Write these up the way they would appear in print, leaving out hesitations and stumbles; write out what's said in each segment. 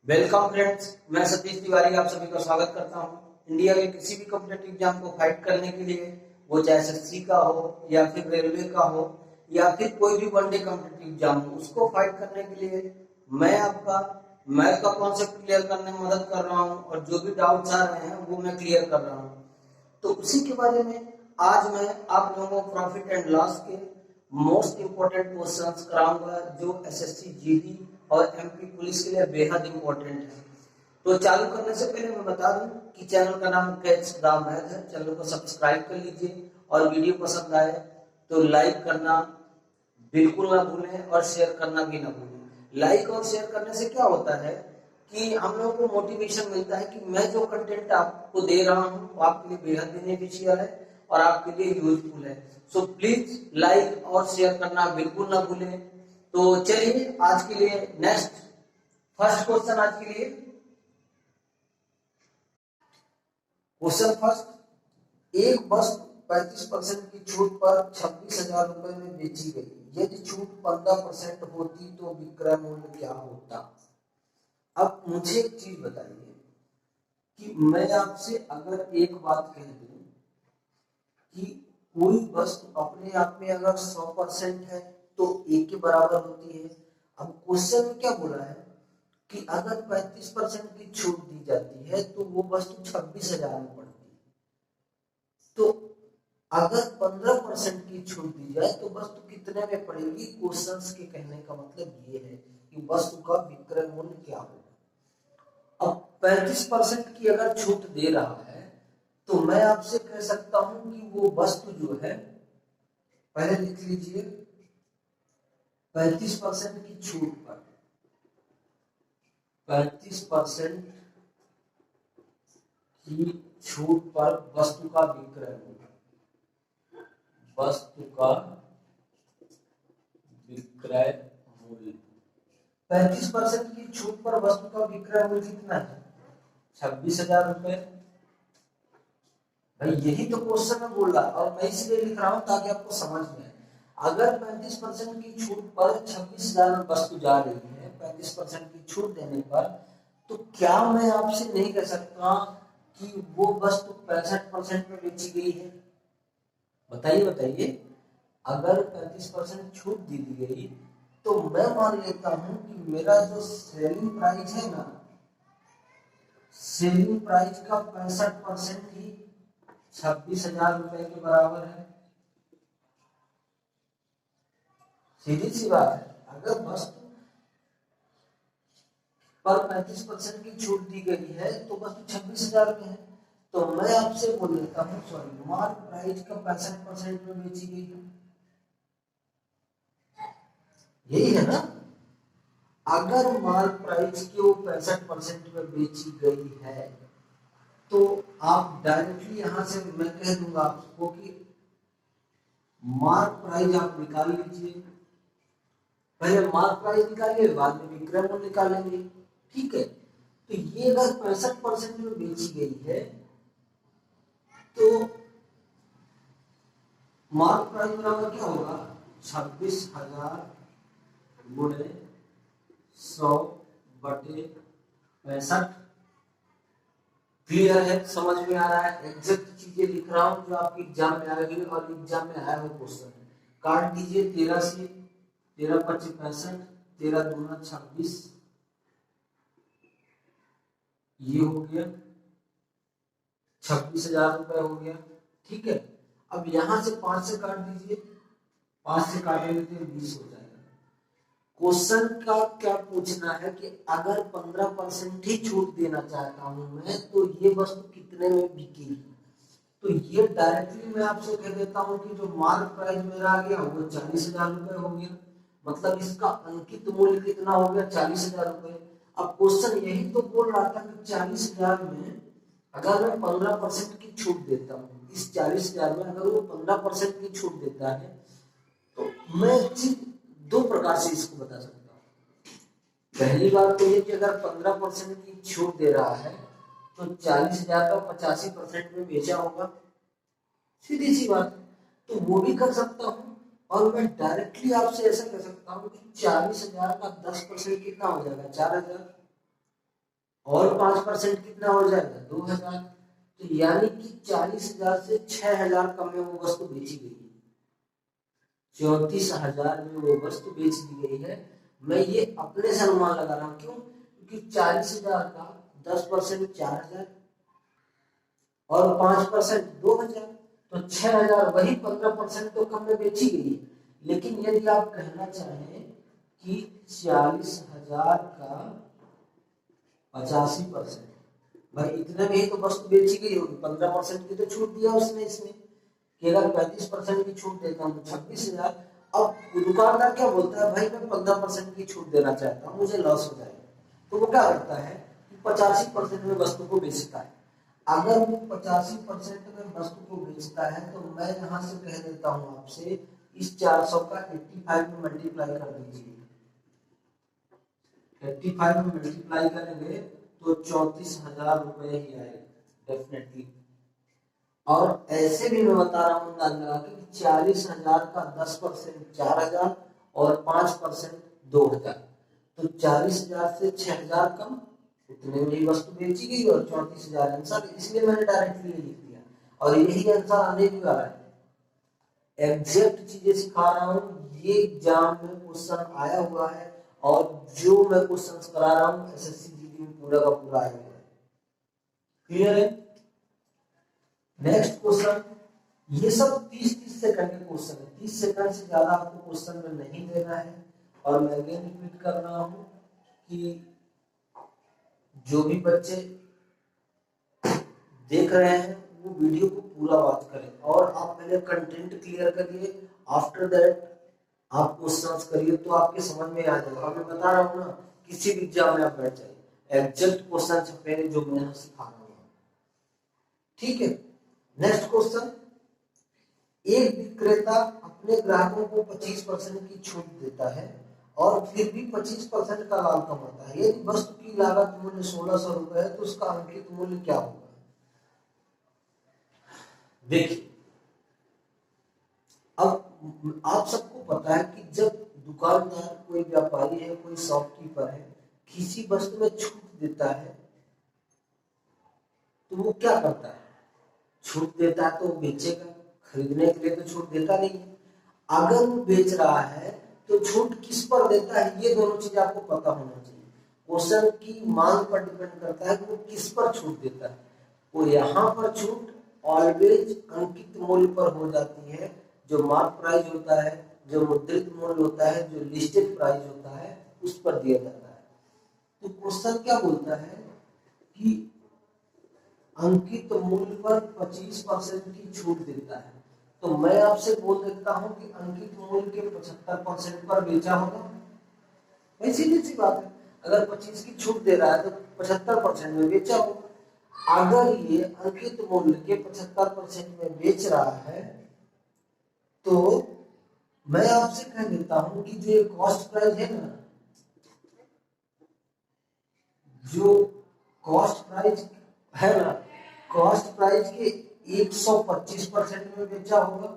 Welcome friends, मैं सतीश तिवारी आप सभी का स्वागत करता हूं। इंडिया के किसी भी कॉम्पिटेटिव एग्जाम को फाइट करने के लिए, वो चाहे एसएससी का हो या फिर रेलवे का हो या फिर कोई भी वनडे कॉम्पिटेटिव एग्जाम हो, उसको फाइट करने के लिए मैं आपका मैथ का कॉन्सेप्ट क्लियर करने में मदद कर रहा हूं और जो भी डाउट्स आ रहे हैं वो मैं क्लियर कर रहा हूं। तो उसी के बारे में आज मैं आप लोगों को प्रॉफिट एंड लॉस के मोस्ट इंपोर्टेंट क्वेश्चंस कराऊंगा जो एसएससी जीडी और एमपी पुलिस के लिए बेहद इंपॉर्टेंट है। तो चालू करने से पहले मैं बता दूं कि चैनल का नाम कैच द मैथ है। चैनल को सब्सक्राइब कर लीजिए और वीडियो पसंद आए तो लाइक करना बिल्कुल ना भूलें और शेयर करना भी ना भूलें। लाइक और शेयर करने से क्या होता है कि हम लोगों को मोटिवेशन मिलता है कि मैं जो कंटेंट आपको दे रहा हूं वो आपके लिए बेहद बेनिफिशियल है और आपके लिए यूजफुल है। सो प्लीज लाइक और शेयर करना बिल्कुल ना भूलें। तो चलिए आज के लिए नेक्स्ट फर्स्ट क्वेश्चन आज के लिए क्वेश्चन फर्स्ट, एक वस्तु 35% की छूट पर 26,000 रुपए में बेची गई। यदि छूट 15% होती तो विक्रय मूल्य क्या होता। अब मुझे एक चीज बताइए कि मैं आपसे अगर एक बात कह दूं कि कोई वस्तु अपने आप में अगर 100% है तो एक के बराबर होती है। अब क्वेश्चन में क्या बोला है कि अगर 35% की छूट दी जाती है तो वो वस्तु 26,000 में पड़ती है। तो अगर 15% की छूट दी जाए तो वस्तु कितने में पड़ेगी। क्वेश्चन के कहने का मतलब ये है कि वस्तु का विक्रय मूल्य क्या होगा। अब 35% की अगर छूट दे रहा है तो मैं आपसे कह सकता हूं कि वो वस्तु जो है, पहले लिख लीजिए 35% की छूट पर 35% की छूट पर वस्तु का विक्रय मूल्य, वस्तु का विक्रय मूल्य 35% की छूट पर वस्तु का विक्रय मूल्य कितना है, 26,000 रुपए। भाई यही तो क्वेश्चन में बोल रहा है और मैं इसलिए लिख रहा हूं ताकि आपको समझ में आए। अगर 35% की छूट पर 26,000 में वस्तु जा रही है, 35% की छूट देने पर, तो क्या मैं आपसे नहीं कह सकता कि वो वस्तु 65% में बेची गई है। बताइए बताइए, अगर 35% छूट दी गई तो मैं मान लेता हूं कि मेरा जो सेलिंग प्राइस है ना, सेलिंग प्राइस का 65% ही 26,000 रुपए के बराबर है। सीधी सी बात है, अगर वस्तु पर 35% की छूट दी गई है तो वस्तु 26,000 में है। तो मैं आपसे बोल देता हूँ, सॉरी, माल प्राइस का 65% में बेची गई है, यही है ना। अगर माल प्राइस की वो 65% में बेची गई है तो आप डायरेक्टली यहां से मैं कह दूंगा आपको कि मार्क प्राइस आप निकाल लीजिए। पहले मार्क प्राइस निकालिए, बाद में विक्रय मूल्य निकालेंगे, ठीक है। तो ये अगर 65% में बेची गई है तो मार्क प्राइस बराबर क्या होगा, 26,000 गुणे 100 बटे 65। क्लियर है, समझ में आ रहा है। एग्जैक्ट चीजें लिख रहा हूं जो आपके एग्जाम में आएगी और एग्जाम में आया हुआ क्वेश्चन है। काट दीजिए 13 से, 13 25 65, 13 दूना 26, ये हो गया 26,000 रुपए हो गया, ठीक है। अब यहां से 5 से काट दीजिए, 5 से काटेंगे तो 20 हो जाएगा। क्वेश्चन का क्या पूछना है कि अगर 15% ही छूट देना चाहता हूं मैं तो ये वस्तु कितने में बिकेगी। तो ये डायरेक्टली मैं आपसे कह देता हूं कि जो मार्क प्राइस मेरा आ गया वो 40,000 रुपए हो गया। मतलब इसका अंकित मूल्य कितना हो गया, 40,000 रुपए। अब क्वेश्चन यही तो बोल रहा था कि 40,000 में अगर मैं 15% की छूट देता हूँ, इस 40,000 में अगर वो 15% की छूट देता है तो मैं सिर्फ दो प्रकार से इसको बता सकता हूँ। पहली बात तो ये कि अगर 15% की छूट दे रहा है तो 40,000 का 85% में बेचा होगा, सीधी सी बात। तो वो भी कर सकता हूँ और मैं डायरेक्टली आपसे ऐसा कह सकता हूँ कि 40,000 का 10% कितना हो जाएगा, 4,000। और 5% कितना हो जाएगा 2000। तो यानी कि 40,000 से 6,000 कम में वो वस्तु बेची गई है, 34,000 में वो वस्तु बेच दी गई है। मैं ये अपने से अनुमान लगा रहा हूँ, क्यों? क्योंकि 40,000 का 10% 4,000 और 5% 2,000, तो 6,000, वही 15% तो कम में बेची गई है। लेकिन यदि आप कहना चाहें कि 40,000 का 85%, भाई इतने में ही तो वस्तु बेची गई होगी, 15% की तो छूट दिया उसने इसमें, कि अगर 35% की छूट देता हूँ तो 26,000। अब दुकानदार क्या बोलता है, भाई मैं 15% की छूट देना चाहता हूँ, मुझे लॉस हो जाएगा, तो वो क्या करता है कि 85% में वस्तु को बेचता है। अगर वो 85% में वस्तु को बेचता है तो मैं यहाँ से कह देता हूँ आपसे, इस 400 का 85 में मल्टीप्लाई कर दीजिए, 85 में मल्टीप्लाई करेंगे तो 34,000 रुपए ही आएगा डेफिनेटली। और ऐसे भी मैं बता रहा हूँ अंदाज लगा के 40,000 का 10% 4,000 और 5% 2,000, तो 40,000 से 6,000 कम, उतने में ही वस्तु बेची गई और 34,000 आंसर। इसलिए मैंने डायरेक्टली लिख दिया और यही आंसर आने भी वाला है। एग्जैक्ट चीजें सिखा रहा हूँ, ये एग्जाम में क्वेश्चन आया हुआ है और जो मैं क्वेश्चन करा रहा हूँ एसएससी जीडी में पूरा का पूरा आया हुआ है। क्लियर है? नेक्स्ट क्वेश्चन, ये सब 30-30 सेकंड के क्वेश्चन है, 30 सेकंड से ज्यादा आपको क्वेश्चन में नहीं देना है। और मैं अगेन रिपीट कर रहा हूँ कि जो भी बच्चे देख रहे हैं वो वीडियो को पूरा वॉच करें और आप पहले कंटेंट क्लियर करिए, आफ्टर दैट आप क्वेश्चंस करिए, तो आपके समझ में आ जाएगा। मैं बता रहा हूँ ना, किसी भी एग्जाम में आप बैठ जाइए, एग्जैक्ट क्वेश्चन छपेंगे जो मैं सिखा रहा हूँ, ठीक है। नेक्स्ट क्वेश्चन, एक विक्रेता अपने ग्राहकों को 25% की छूट देता है और फिर भी 25% का लाभ कमाता है। यदि वस्तु की लागत मूल्य 1,600 रुपए है तो उसका अंकित मूल्य क्या होगा? देखिए, अब आप सबको पता है कि जब दुकानदार, कोई व्यापारी है, कोई शॉपकीपर है, किसी वस्तु में छूट देता है तो वो क्या करता है? छूट देता है तो वो बेचेगा, खरीदने के लिए तो छूट देता नहीं है। अगर वो बेच रहा है तो छूट किस पर देता है, ये दोनों चीज आपको पता होना चाहिए। क्वेश्चन की मांग पर डिपेंड करता है कि वो किस पर छूट देता है। वो यहाँ पर छूट ऑलवेज अंकित मूल्य पर हो जाती है, जो मार्क प्राइस होता है, जो मुद्रित मूल्य होता है, जो लिस्टेड प्राइस होता है, उस पर दिया जाता है। तो क्वेश्चन क्या बोलता है कि अंकित मूल्य पर 25% की छूट देता है, तो मैं आपसे बोल देता हूं कि अंकित मूल्य के 75% पर बेचा होगा। भाई सीधी सी बात है, अगर 25 की छूट दे रहा है तो 75% में बेचा होगा। अगर ये अंकित मूल्य के 75% में बेच रहा है तो मैं आपसे कह देता हूं कि जो कॉस्ट प्राइस है ना, जो कॉस्ट प्राइस है ना, कॉस्ट प्राइस के 125% में बेचा होगा।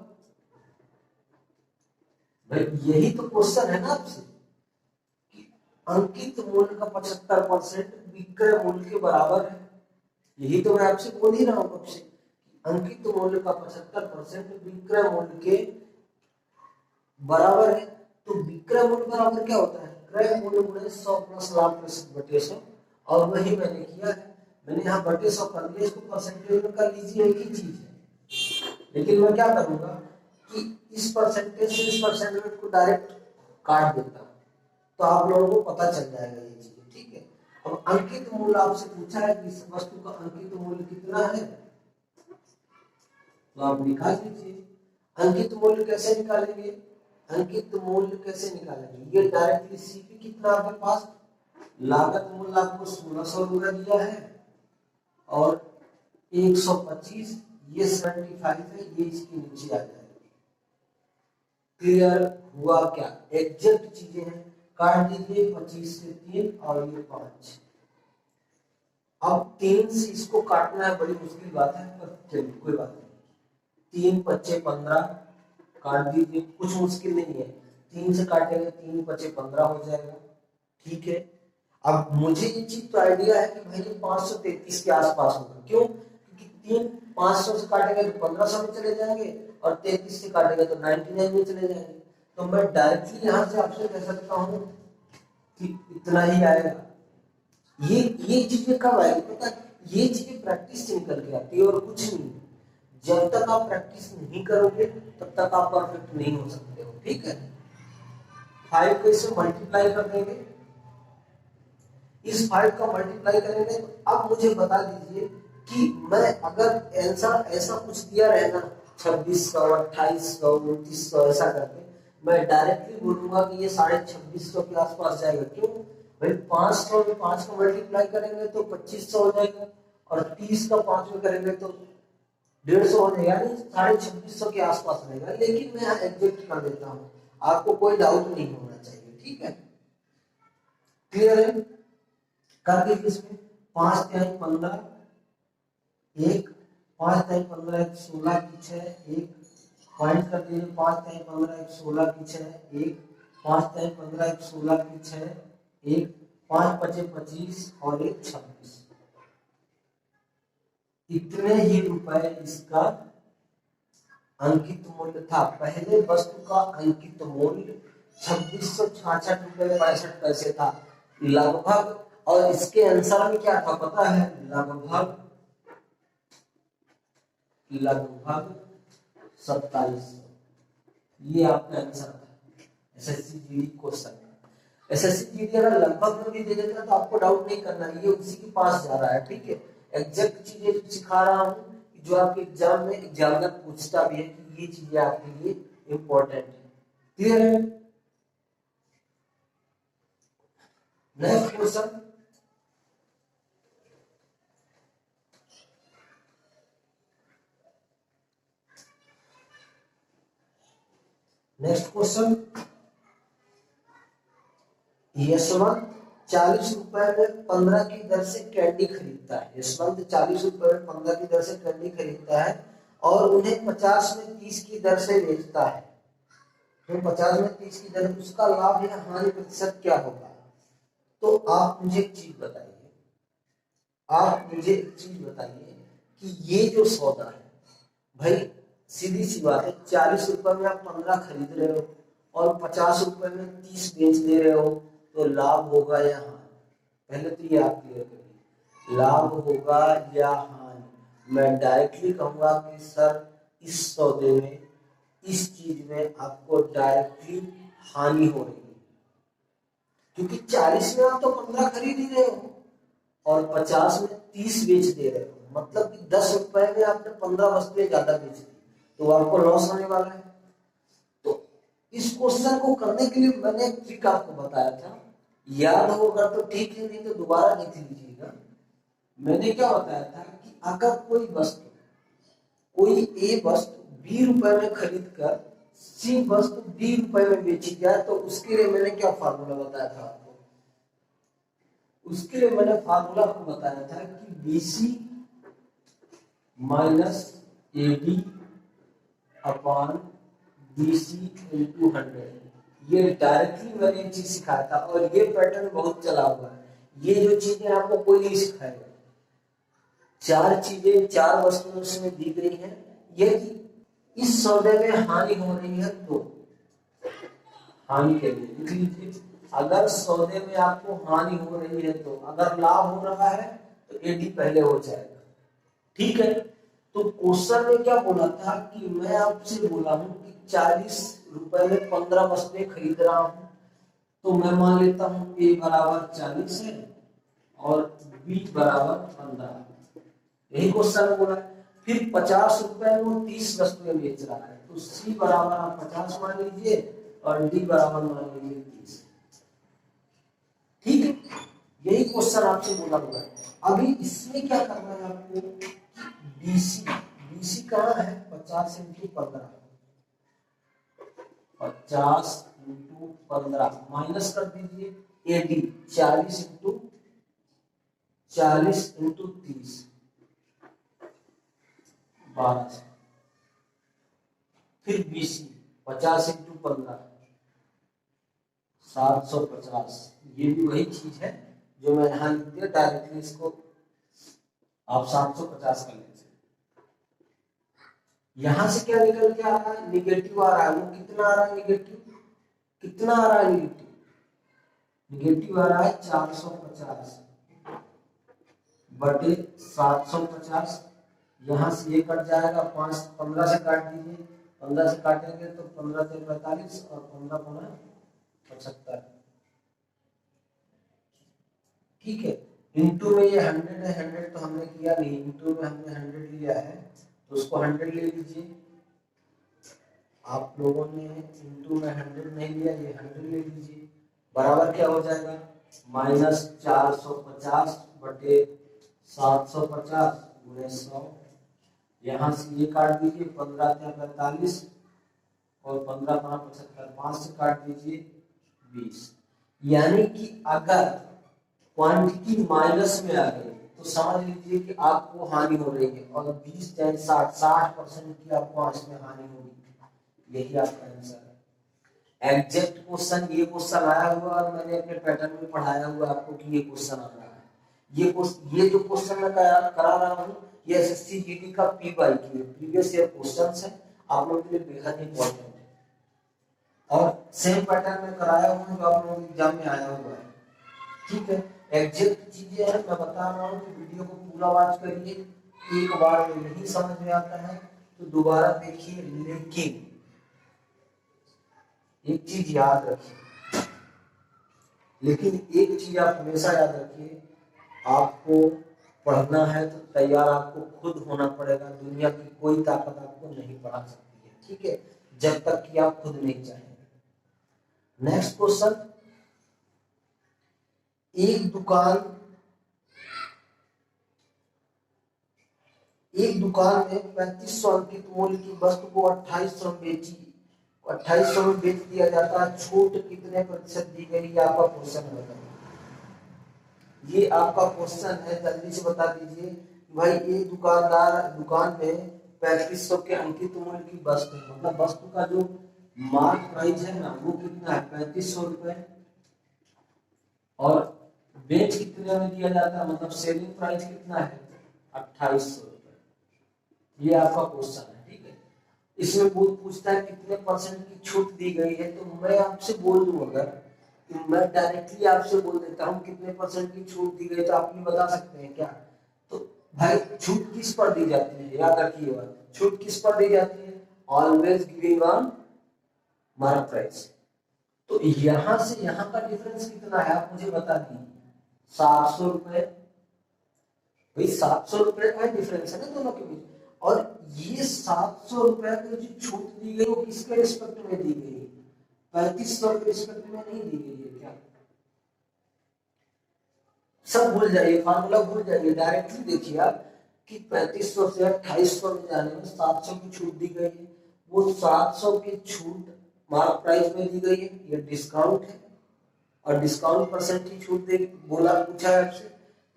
भाई यही तो क्वेश्चन है ना आपसे, कि अंकित मूल्य का 75% विक्रय मूल्य के बराबर है। यही तो मैं आपसे बोल ही रहा हूं आपसे, अंकित मूल्य का 75% विक्रय मूल्य के बराबर है। तो विक्रय मूल्य बराबर क्या होता है? क्रय मूल्य गुणे 100 प्लस लाभ प्रतिशत बटे 100, और वही मैंने किया है। मैंने यहाँ बटे 100 कर दिया, इसको परसेंटेज में कर लीजिए, एक ही चीज है। लेकिन मैं क्या करूंगा कि इस परसेंटेज से इस परसेंटेज को डायरेक्ट काट देता हूँ, तो आप लोगों को पता चल जाएगा ये चीज, ठीक है। अब अंकित मूल्य आपसे पूछा है कि इस वस्तु का अंकित मूल्य कितना है, तो आप निकाल लीजिए। अंकित मूल्य कैसे निकालेंगे? अंकित मूल्य कैसे निकालेंगे? ये डायरेक्टली सीपी कितना आपके पास, लागत मूल्य आपको 1,600 रुपया दिया है और 125, ये 75 है, ये इसके नीचे आ जाएगा। क्लियर हुआ क्या? एग्जैक्ट चीजें हैं, काट दीजिए 25 से 3 और ये 5। अब 3 से इसको काटना है, बड़ी मुश्किल बात है, पर चलिए कोई बात नहीं। 3 पच्चे 15 काट दीजिए, कुछ मुश्किल नहीं है। 3 से काटेंगे 3 पच्चे 15 हो जाएगा, ठीक है। अब मुझे ये चीज तो आइडिया है कि भाई ये 533 के आसपास होगा। क्यों? क्योंकि 500 से काटेंगे तो 1500 में चले जाएंगे और 33 से काटेंगे तो 99 में चले जाएंगे। तो मैं डायरेक्टली यहाँ से आपसे कह सकता हूँ कि इतना ही आएगा। ये चीजें कब आएगी पता है? ये चीजें प्रैक्टिस से निकल के आती है और कुछ नहीं। जब तक आप प्रैक्टिस नहीं करोगे तब तक आप परफेक्ट नहीं हो सकते हो। ठीक है, 5 को इससे मल्टीप्लाई कर देंगे, इस 5 का मल्टीप्लाई करेंगे। तो अब मुझे बता दीजिए कि मैं अगर ऐसा कुछ दिया रहे ना 2600, 2800, 2900 ऐसा करके, मैं डायरेक्टली बोलूंगा कि ये 2650 के आसपास जाएगा। क्यों भाई? 500 में 5 का मल्टीप्लाई करेंगे तो 2500 हो जाएगा और 30 का 5 में करेंगे तो 150 हो जाएगा, यानी 2650 के आसपास रहेगा। लेकिन मैं एग्जैक्ट कर देता हूँ, आपको कोई डाउट नहीं होना चाहिए। ठीक है, क्लियर है? कर दीजिए इसमें 5 तिहाई 15, 1 5 तिहाई 15 1 16 की 6, 1 पॉइंट कर दीजिए 5 तिहाई 15 1 16 की 6, 1 5 तिहाई 15 1 16 की 6, 1 5 पचे 25 और 1 26। इतने ही रुपए इसका अंकित मूल्य था। पहले वस्तु का अंकित मूल्य 2666 रुपए 65 पैसे था लगभग। और इसके आंसर में क्या था पता है? लगभग 2700। ये आपका आंसर था SSC GD question. SSC GD अगर लगभग में भी दे देता तो आपको डाउट नहीं करना, ये उसी के पास जा रहा है। ठीक है, एग्जैक्ट चीजें सिखा रहा हूँ जो आपके एग्जाम में एग्जामिनर पूछता भी है कि ये चीजें आपके लिए इंपॉर्टेंट है। क्लियर है? नेक्स्ट क्वेश्चन, यशवंत 40 रुपए में 15 की दर से कैंडी खरीदता है। यशवंत 40 रुपए में 15 की दर से कैंडी खरीदता है और उन्हें 50 में 30 की दर से बेचता है। तो 50 में 30 की दर, उसका लाभ या हानि प्रतिशत क्या होगा? तो आप मुझे एक चीज बताइए कि ये जो सौदा है भाई, सीधी सी बात है, 40 रुपए में आप 15 खरीद रहे हो और 50 रुपए में 30 बेच दे रहे हो, तो लाभ होगा या हानि? पहले तो ये आप क्लियर करिए, लाभ होगा या हानि? मैं डायरेक्टली कहूंगा कि सर इस सौदे में, इस चीज में आपको डायरेक्टली हानि हो रही है, क्योंकि 40 में आप तो 15 खरीद ही रहे हो और 50 में 30 बेच दे रहे हो। मतलब कि 10 रुपए में आपने 15 वस्तुएं ज्यादा बेच दी, तो आपको लॉस होने वाला है। तो इस क्वेश्चन को करने के लिए मैंने एक ट्रिक आपको बताया था, याद होगा तो ठीक है, नहीं तो दोबारा देख लीजिएगा। मैंने क्या बताया था कि अगर कोई ए वस्तु 20 रुपए में खरीद कर सी वस्तु 20 रुपए में बेची जाए, तो उसके लिए मैंने क्या फार्मूला बताया था आपको? उसके लिए मैंने फार्मूला आपको बताया था कि BC minus AD upon BC into 100। ये डायरेक्टली मैंने एक चीज सिखाया था और ये पैटर्न बहुत चला हुआ है। ये जो चीजें आपको कोई नहीं सिखाएगा। 4 चीजें, 4 वस्तुएं उसमें दी गई हैं। यदि इस सौदे में हानि हो रही है तो हानि के लिए लिख लीजिए। अगर सौदे में आपको हानि हो रही है तो, अगर लाभ हो रहा है तो एडी पहले हो जाएगा। ठीक है, तो क्वेश्चन में क्या बोला था कि मैं आपसे बोला हूं कि 40 रुपए में 15 वस्तुएं खरीद रहा हूं, तो मैं मान लेता हूं A बराबर 40 है और B बराबर 15। यही क्वेश्चन में बोला। फिर 50 रुपए में वो 30 वस्तुएं बेच रहा है, तो C बराबर आप 50 मान लीजिए और D बराबर मान लीजिए 30। ठीक है, यही क्वेश्चन आपसे बोला हुआ है। अभी इसमें क्या करना है आपको? BC कहाँ है? 50 इंटू 15, 50 इंटू 15 माइनस कर दीजिए AD 40 इंटू 30 12। फिर BC 50 इंटू 15 750। ये भी वही चीज है जो मैं यहाँ लिख दिया, डायरेक्टली इसको आप 750 कर लीजिए। यहां से क्या निकल के आ रहा है, निगेटिव आ रहा है। वो कितना आ रहा है निगेटिव, कितना आ रहा है निगेटिव, निगेटिव आ रहा है 450 बटे 750। यहाँ से ये कट जाएगा, 15 से काट दीजिए, 15 से काटेंगे तो 15 से 45 और 15 गुना 75, ठीक है। इंटू में ये 100 है, 100 तो हमने किया नहीं, इंटू में हमने 100 लिया है तो उसको 100 ले लीजिए। आप लोगों ने इंटू में 100 नहीं लिया, ये 100 ले लीजिए। बराबर क्या हो जाएगा, माइनस 450 बटे 750 गुणे 100। यहाँ से ये काट दीजिए, 15 से 45 और 15 5 75, 5 से काट दीजिए 20। यानी कि अगर क्वांटिटी माइनस में आ गई तो समझ लीजिए कि आपको हानि हो रही है, और 20 चाहे 60% की आपको इसमें हानि होगी। यही आपका आंसर है। एग्जैक्ट क्वेश्चन, ये क्वेश्चन आया हुआ और मैंने अपने पैटर्न में पढ़ाया हुआ आपको कि ये क्वेश्चन आ रहा है। ये जो क्वेश्चन मैं करा रहा हूँ ये एसएससी जीडी का पी/क्यू प्रीवियस ईयर क्वेश्चंस है, आप लोगों के लिए बेहद इंपॉर्टेंट है। और सेम पैटर्न में कराया हूँ जो आप लोगों के एग्जाम में आया हुआ है, ठीक है। एग्जैक्ट चीजें हैं, मैं बता रहा हूँ कि वीडियो को पूरा वॉच करिए। एक बार में नहीं समझ में आता है तो दोबारा देखिए, लेकिन एक चीज याद रखिए, लेकिन एक चीज आप हमेशा याद रखिए, आपको पढ़ना है तो तैयार आपको खुद होना पड़ेगा। दुनिया की कोई ताकत आपको नहीं पढ़ा सकती है, ठीक है, जब तक कि आप खुद नहीं चाहेंगे। नेक्स्ट क्वेश्चन, एक दुकान में 3500 अंकित मूल्य की वस्तु को 2800 में बेच दिया जाता है, छूट कितने प्रतिशत दी गई, आपका क्वेश्चन है। ये आपका क्वेश्चन है, जल्दी से बता दीजिए भाई। एक दुकान में 3500 के अंकित मूल्य की वस्तु, मतलब वस्तु का जो मार्क प्राइस है ना वो कितना है, 3500 रुपए, और बेच कितने में दिया जाता है, मतलब सेलिंग प्राइस कितना है, 2800 रुपए। ये आपका क्वेश्चन है, ठीक है। इसमें पूछता है कितने परसेंट की छूट दी गई है, तो मैं आपसे बोल दूं, अगर मैं डायरेक्टली आपसे बोल देता हूँ कितने परसेंट की छूट दी गई, तो आप ये बता सकते हैं क्या? तो भाई छूट किस पर दी जाती है, याद रखिएगा, छूट किस पर दी जाती है, always giving on mark price. तो यहां से यहां का डिफरेंस कितना है, आप मुझे बता दीजिए। 700 रुपए, भाई 700 रुपए का डिफरेंस है ना दोनों के बीच। और ये 700 रुपए की जो छूट दी गई वो किसके रिस्पेक्ट में दी गई, 3500 के रिस्पेक्ट में नहीं दी गई है क्या? सब भूल जाइए, फार्मूला भूल जाइए, डायरेक्टली देखिए आप कि 3500 से 2800 में जाने में 700 की छूट दी गई है। वो 700 की छूट मार्क प्राइस में दी गई है, ये डिस्काउंट है, और डिस्काउंट परसेंट की छूट दे बोला, पूछा है आपसे,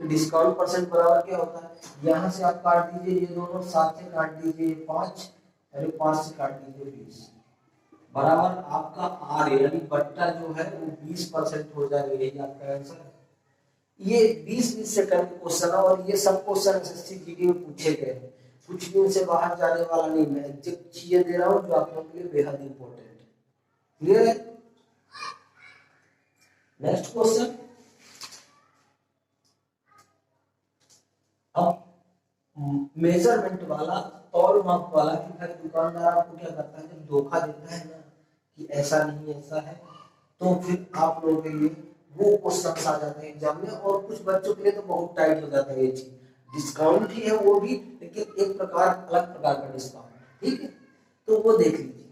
तो डिस्काउंट परसेंट बराबर क्या होता है, यहाँ से आप काट दीजिए, ये दोनों 7 से काट दीजिए 5, अरे 5 से काट दीजिए 20, बराबर आपका आर यानी बट्टा जो है वो 20% हो जाएगा। यही आपका आंसर है। ये 20 सेकंड का क्वेश्चन है, और ये सब क्वेश्चन एसएससी जीडी में पूछे गए हैं, कुछ भी इनसे बाहर जाने वाला नहीं। मैं एग्जैक्ट चीजें दे रहा हूँ जो आप लोगों के लिए बेहद इंपॉर्टेंट है। क्लियर है? नेक्स्ट क्वेश्चन, अब मेजरमेंट वाला, तौल माप वाला, कि भाई दुकानदार आपको क्या करता है, जब धोखा देता है ना कि ऐसा नहीं ऐसा है, तो फिर आप लोगों के लिए वो क्वेश्चन आ जाते हैं एग्जाम में, और कुछ बच्चों के लिए तो बहुत टाइट हो जाता है ये चीज। डिस्काउंट ही है वो भी, लेकिन एक प्रकार अलग प्रकार का डिस्काउंट, ठीक है। तो वो देख लीजिए,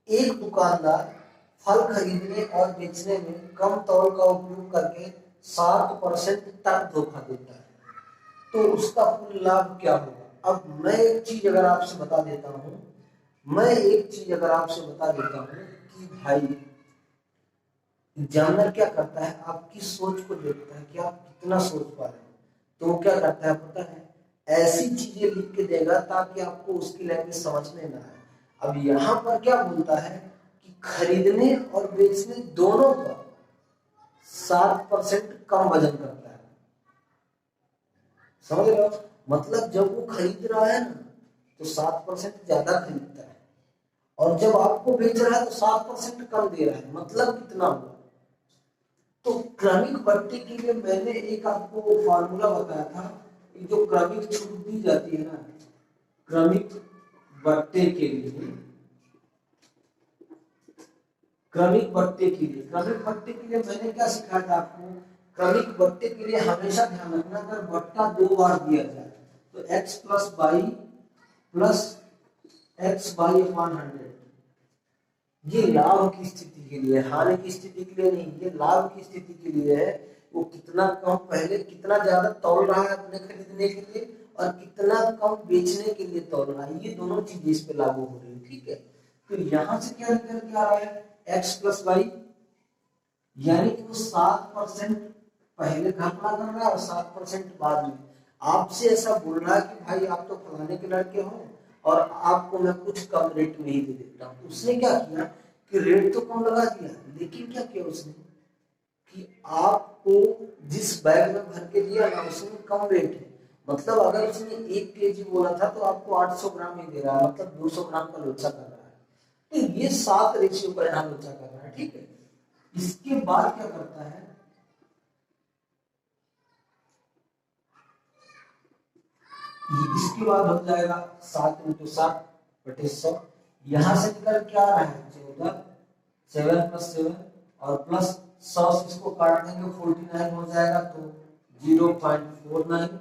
एक दुकानदार फल खरीदने और बेचने में कम तौल का उपयोग करके 60% तक धोखा देता है, तो उसका कुल लाभ क्या होगा? अब मैं एक चीज अगर आपसे बता देता हूं कि भाई एग्जामिनर क्या करता है, आपकी सोच को देखता है कि आप कितना सोच पा रहे हो, तो वो क्या करता है पता है, ऐसी चीजें लिख के देगा ताकि आपको उसकी लैंग्वेज समझ में ना आए। अब यहाँ पर क्या बोलता है कि खरीदने और बेचने दोनों पर 7% कम वजन करता है। समझ रहे हो? मतलब जब वो खरीद रहा है ना तो 7% ज्यादा खरीदता है, और जब आपको बेच रहा है तो 7% कम दे रहा है। मतलब कितना हुआ? तो क्रमिक भट्टे के लिए मैंने एक आपको फॉर्मूला बताया था, जो क्रमिक छूट दी जाती है ना, क्रमिक भट्टे के लिए, क्रमिक भट्टे के लिए, क्रमिक भट्टे के लिए मैंने क्या सिखाया था आपको? क्रमिक भट्टे के लिए हमेशा ध्यान रखना, अगर भट्टा 2 बार दिया जाए तो x plus Y plus X Y upon 100, ये लाभ की स्थिति के लिए, हानि की स्थिति के लिए नहीं, ये लाभ की स्थिति के लिए है। वो कितना कम पहले, कितना ज्यादा तौल रहा है अपने खरीदने के लिए, और कितना कम बेचने के लिए तौल रहा है, ये दोनों चीजें इस पे लागू हो रही है। ठीक है, तो यहां से क्या निकल के आ रहा है? x प्लस वाई, यानी कि वो 7% पहले घपला कर रहा है और 7% बाद में। आपसे ऐसा बोल रहा है कि भाई आप तो फलाने के लड़के हो और आपको मैं कुछ कम रेट में ही दे देता हूँ। उसने क्या किया कि रेट तो कम लगा दिया, लेकिन क्या किया उसने कि आपको जिस बैग में भर के दिया ना उसमें कम रेट है। मतलब अगर उसने 1 kg बोला था तो आपको 800 ग्राम ही दे रहा है, मतलब 200 ग्राम का लोचा कर रहा है। तो ये 7 रेशियो का यहाँ लोचा कर रहा है। ठीक है, इसके बाद क्या करता है, इसके बाद हो जाएगा 7 × 7 बटे 100। यहां से निकल क्या आ रहा है? 14, 7 + 7 और प्लस 100 से इसको काट देंगे 49 हो जाएगा, तो 0.49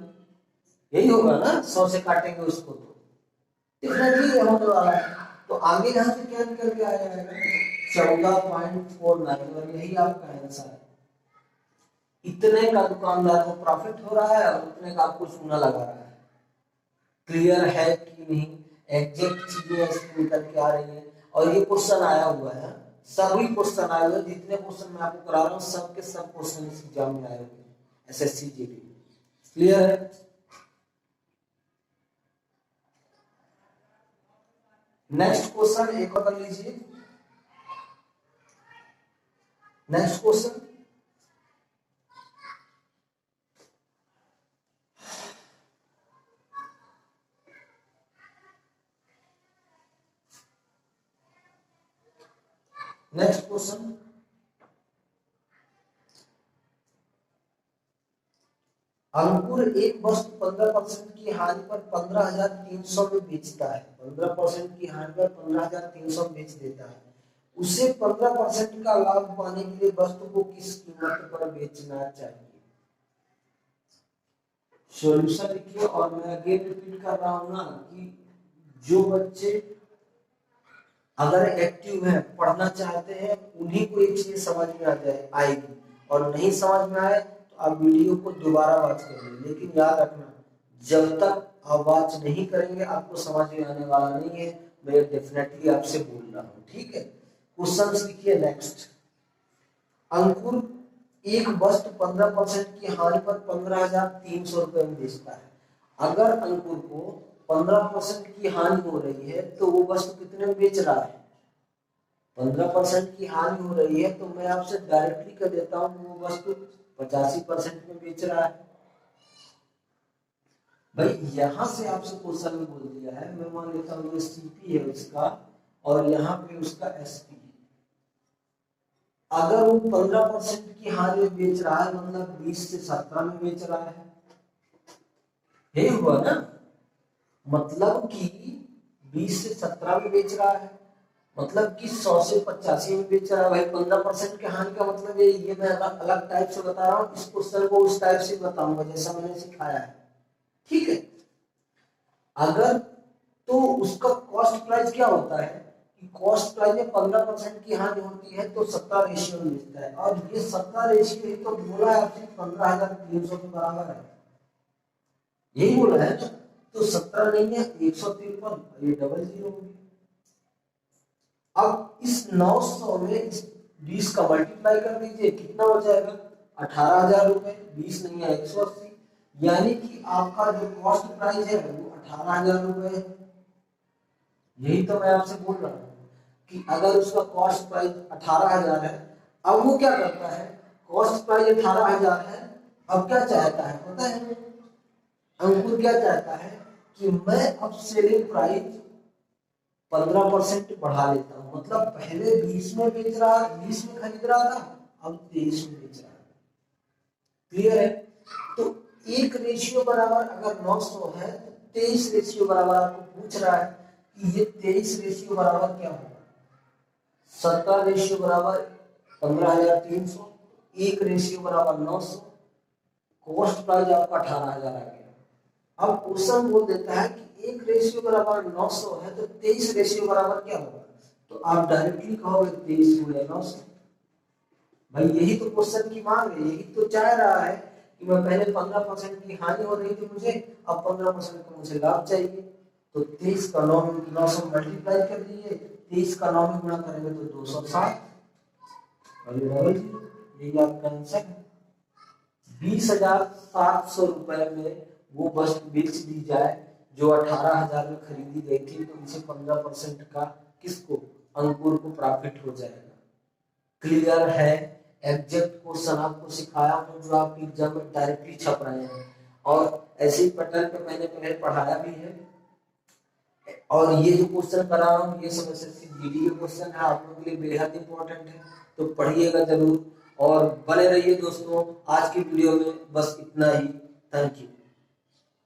यही होगा ना। 100 से काटेंगे उसको तो डेफिनेटली ये होने वाला है। तो आगे यहां से क्या निकल के आ जाएगा? 14.49, और यही आपका आंसर है। इतने का दुकानदार को प्रॉफिट हो रहा है और उतने का आपको चूना लगा रहा है। क्लियर है कि नहीं? एग्जैक्ट चीजें ऐसे निकल के आ रही है। और ये क्वेश्चन आया हुआ है, सभी क्वेश्चन आए हुए, जितने क्वेश्चन मैं आपको करा रहा हूँ सब के सब क्वेश्चन इस एग्जाम में आए हुए, एसएससी जीडी। क्लियर है? नेक्स्ट क्वेश्चन एक और कर लीजिए। नेक्स्ट क्वेश्चन, नेक्स्ट क्वेश्चन, अंकुर एक वस्तु 15% की हानि पर 15,300 में बेचता है। 15% की हानि पर 15,300 बेच देता है। उसे 15% का लाभ पाने के लिए वस्तु को किस कीमत पर बेचना चाहिए? सॉल्यूशन लिखिए। और मैं अगेन रिपीट कर रहा हूं ना कि जो बच्चे अगर एक्टिव है, पढ़ना चाहते हैं, उन्हीं को ये चीज समझ में आ जाए आएगी, और नहीं समझ में आए तो आप वीडियो को दोबारा वॉच करिए। लेकिन याद रखना, जब तक आप वॉच नहीं करेंगे आपको समझ में आने वाला नहीं है। मैं डेफिनेटली आपसे बोल रहा हूँ। ठीक है, क्वेश्चन लिखिए। नेक्स्ट, अंकुर एक वस्तु 15% की हानि पर 15,300 रुपए में बेचता है। अगर अंकुर को 15% की हानि हो रही है तो वो वस्तु कितने में बेच रहा है? 15% की हानि हो रही है तो मैं आपसे डायरेक्टली कह देता हूं वो वस्तु 85% में बेच रहा है। भाई यहां से आपसे क्वेश्चन में बोल दिया है, मैं मान लेता हूं ये सीपी है उसका और यहाँ पे उसका एसपी। अगर वो 15% की हानि में बेच रहा है मतलब 20 से 17 में बेच रहा है, यही हुआ ना। मतलब कि 20 से 17 में बेच रहा है, मतलब कि 100 से 85 में बेच रहा है। भाई 15% के हानि का मतलब ये मैं अलग टाइप से बता रहा हूँ, इस क्वेश्चन को उस टाइप से बताऊंगा जैसा मैंने सिखाया है। ठीक है, अगर तो उसका कॉस्ट प्राइस क्या होता है कि कॉस्ट प्राइस में 15% की हानि होती है तो 70 रेशियो मिलता है, और ये 70 रेशियो ही तो बोला है आपसे 15,300 के बराबर है, यही बोला है ना। तो 70 नहीं है 153, ये डबल जीरो होगी। अब इस 900 में इस 20 का मल्टीप्लाई कर दीजिए, कितना हो जाएगा? 18,000 रुपए। 20 नहीं है 180, यानी कि आपका जो कॉस्ट प्राइस है वो 18,000 रुपए है। यही तो मैं आपसे बोल रहा हूँ कि अगर उसका कॉस्ट प्राइस 18,000 है, अब वो क्या करता है कॉस्ट प्राइस 18,000 है। अब क्या चाहता है पता है, अंकुर क्या चाहता है कि मैं अब सेलिंग प्राइस 15% बढ़ा लेता हूं। मतलब पहले 20 में बेच रहा, 20 में खरीद रहा था, अब 23 में बेच रहा है। क्लियर है? तो 1 बराबर अगर 900 है तो 23 बराबर आपको पूछ रहा है कि ये 23 बराबर क्या होगा। 17 बराबर 15,300, 1 बराबर 900, कॉस्ट प्राइस आपका 18,000 आ गया। अब क्वेश्चन बोल देता है कि 1 बराबर 900 है तो 23 बराबर क्या होगा, तो आप डायरेक्टली कहोगे 23 गुणे 900। भाई यही तो क्वेश्चन की मांग है, यही तो चाह रहा है कि मैं पहले 15% की हानि हो रही थी मुझे, अब 15% का मुझे लाभ चाहिए। तो 23 का 900 मल्टीप्लाई कर दीजिए, 23 का 9 में गुणा करेंगे तो 260, यही आपका आंसर है। 20,700 रुपए में वो वस्तु बेच दी जाए जो 18,000 में खरीदी गई थी, तो इसे 15% का किसको, अंकुर को प्रॉफिट हो जाएगा। क्लियर है? एग्जैक्ट क्वेश्चन आपको सिखाया हूं जो आप एग्जाम में डायरेक्टली छप रहे हैं, और ऐसे ही पैटर्न पे मैंने पहले पढ़ाया भी है। और ये जो क्वेश्चन करा रहा हूँ ये सब एसएससी जीडी के क्वेश्चन है, आप लोगों के लिए बेहद इंपॉर्टेंट है, तो पढ़िएगा जरूर और बने रहिए दोस्तों। आज की वीडियो में बस इतना ही। Thank you.